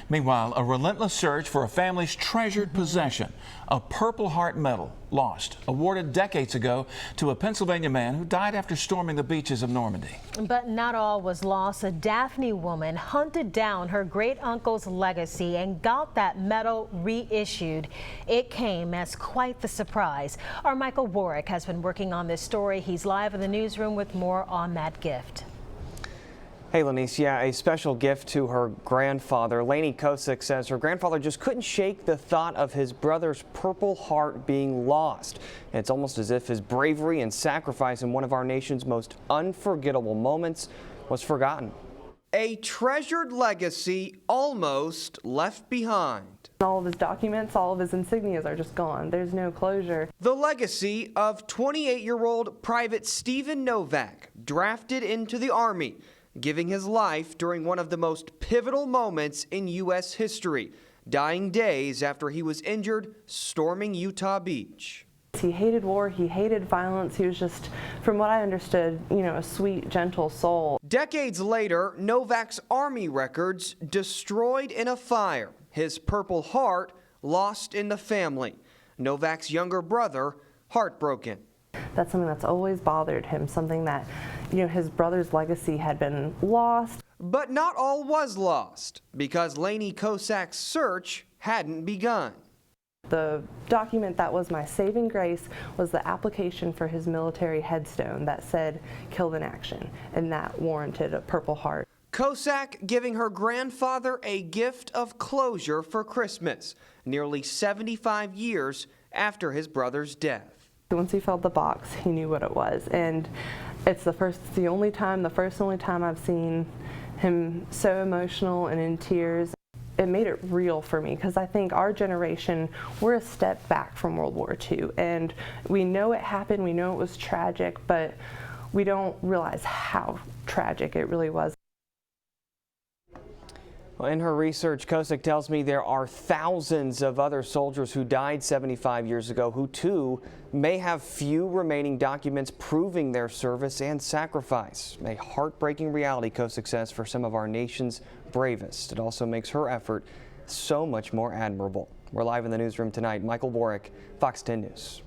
Meanwhile, a relentless search for a family's treasured possession, a Purple Heart medal, lost, awarded decades ago to a Pennsylvania man who died after storming the beaches of Normandy. But not all was lost. A Daphne woman hunted down her great-uncle's legacy and got that medal reissued. It came as quite the surprise. Our Michael Warwick has been working on this story. He's live in the newsroom with more on that gift. Hey, Lanice, yeah, a special gift to her grandfather. Lainey Kosick says her grandfather just couldn't shake the thought of his brother's Purple Heart being lost. And it's almost as if his bravery and sacrifice in one of our nation's most unforgettable moments was forgotten. A treasured legacy almost left behind. All of his documents, all of his insignias are just gone. There's no closure. The legacy of 28-year-old Private Stephen Novak, drafted into the Army, giving his life during one of the most pivotal moments in U.S. history, dying days after he was injured storming Utah Beach. He hated war, he hated violence, he was just, from what I understood, a sweet, gentle soul. Decades later, Novak's Army records destroyed in a fire, his Purple Heart lost in the family, Novak's younger brother heartbroken. That's something that's always bothered him, something that, his brother's legacy had been lost. But not all was lost, because Lainey Kosick's search hadn't begun. The document that was my saving grace was the application for his military headstone that said "killed in action," and that warranted a Purple Heart. Kosick giving her grandfather a gift of closure for Christmas, nearly 75 years after his brother's death. Once he filled the box, he knew what it was, and it's the first and only time I've seen him so emotional and in tears. It made it real for me, because I think our generation, we're a step back from World War II, and we know it happened, we know it was tragic, but we don't realize how tragic it really was. Well, in her research, Kosick tells me there are thousands of other soldiers who died 75 years ago who too may have few remaining documents proving their service and sacrifice. A heartbreaking reality, Kosick says, for some of our nation's bravest. It also makes her effort so much more admirable. We're live in the newsroom tonight. Michael Warwick, Fox 10 News.